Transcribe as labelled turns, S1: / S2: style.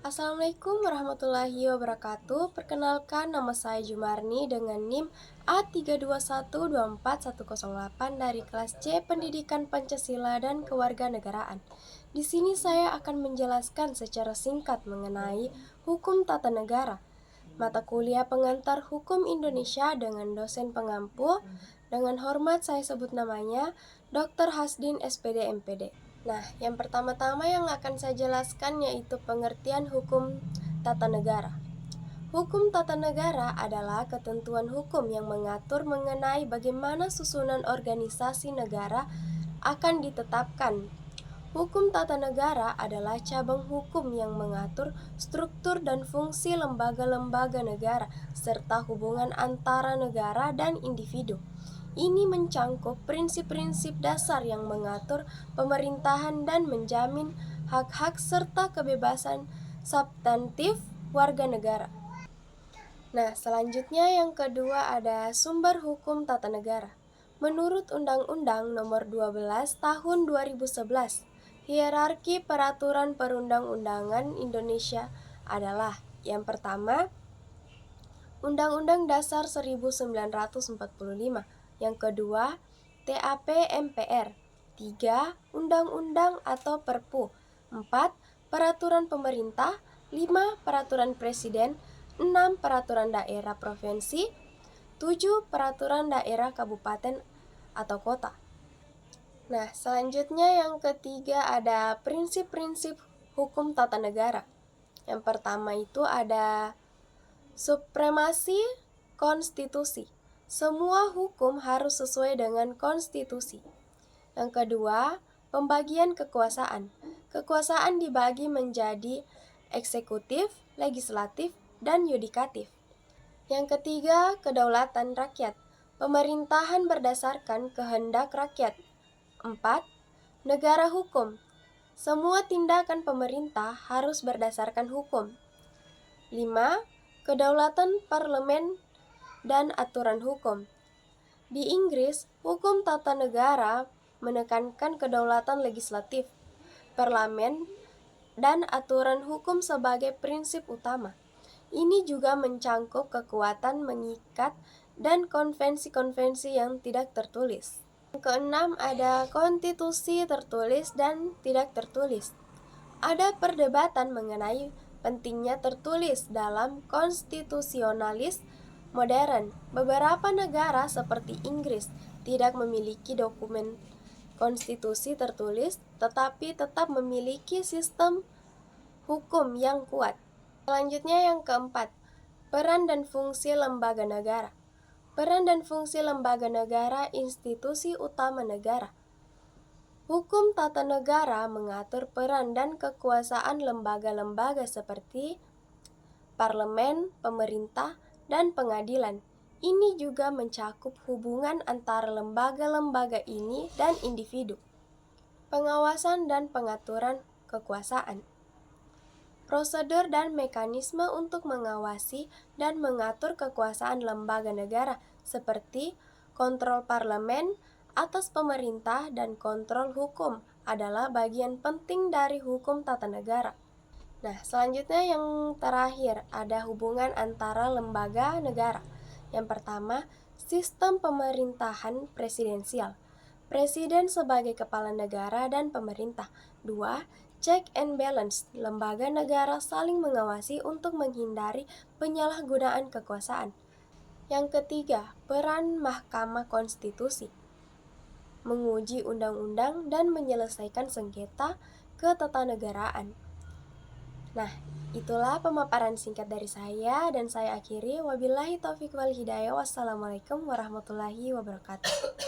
S1: Assalamualaikum warahmatullahi wabarakatuh. Perkenalkan, nama saya Jumarni dengan NIM A321241108 dari kelas C Pendidikan Pancasila dan Kewarganegaraan. Di sini saya akan menjelaskan secara singkat mengenai hukum tata negara, mata kuliah pengantar hukum Indonesia dengan dosen pengampu. Dengan hormat saya sebut namanya Dr. Hasdin SPD MPD. Nah, yang pertama-tama yang akan saya jelaskan yaitu pengertian hukum tata negara. Hukum tata negara adalah ketentuan hukum yang mengatur mengenai bagaimana susunan organisasi negara akan ditetapkan. Hukum tata negara adalah cabang hukum yang mengatur struktur dan fungsi lembaga-lembaga negara serta hubungan antara negara dan individu. Ini mencangkup prinsip-prinsip dasar yang mengatur pemerintahan dan menjamin hak-hak serta kebebasan substantif warga negara. Nah, selanjutnya yang kedua ada sumber hukum tata negara. Menurut Undang-Undang Nomor 12 Tahun 2011, hierarki peraturan perundang-undangan Indonesia adalah: yang pertama, Undang-Undang Dasar 1945, yang kedua, TAP MPR, 3, Undang-Undang atau Perpu, 4, Peraturan Pemerintah, 5, Peraturan Presiden, 6, Peraturan Daerah Provinsi, 7, Peraturan Daerah Kabupaten atau Kota. Nah, selanjutnya yang ketiga ada prinsip-prinsip hukum tata negara. Yang pertama itu ada supremasi konstitusi. Semua hukum harus sesuai dengan konstitusi. Yang kedua, pembagian kekuasaan. Kekuasaan dibagi menjadi eksekutif, legislatif, dan yudikatif. Yang ketiga, kedaulatan rakyat. Pemerintahan berdasarkan kehendak rakyat. 4. Negara hukum. Semua tindakan pemerintah harus berdasarkan hukum. 5. Kedaulatan parlemen dan aturan hukum. Di Inggris, hukum tata negara menekankan kedaulatan legislatif, parlemen, dan aturan hukum sebagai prinsip utama. Ini juga mencangkup kekuatan mengikat dan konvensi-konvensi yang tidak tertulis. Yang keenam ada konstitusi tertulis dan tidak tertulis. Ada perdebatan mengenai pentingnya tertulis dalam konstitusionalis modern. Beberapa negara seperti Inggris tidak memiliki dokumen konstitusi tertulis, tetapi tetap memiliki sistem hukum yang kuat. Selanjutnya yang keempat, peran dan fungsi lembaga negara. Peran dan fungsi lembaga negara, institusi utama negara. Hukum tata negara mengatur peran dan kekuasaan lembaga-lembaga seperti parlemen, pemerintah, dan pengadilan. Ini juga mencakup hubungan antara lembaga-lembaga ini dan individu. Pengawasan dan pengaturan kekuasaan. Prosedur dan mekanisme untuk mengawasi dan mengatur kekuasaan lembaga negara seperti kontrol parlemen atas pemerintah dan kontrol hukum adalah bagian penting dari hukum tata negara. Nah, selanjutnya yang terakhir ada hubungan antara lembaga negara. Yang pertama, sistem pemerintahan presidensial. Presiden sebagai kepala negara dan pemerintah. 2. Check and balance. Lembaga negara saling mengawasi untuk menghindari penyalahgunaan kekuasaan. Yang ketiga, peran Mahkamah Konstitusi. Menguji undang-undang dan menyelesaikan sengketa ketatanegaraan. Nah, itulah pemaparan singkat dari saya dan saya akhiri. Wabillahi taufiq wal hidayah. Wassalamualaikum warahmatullahi wabarakatuh.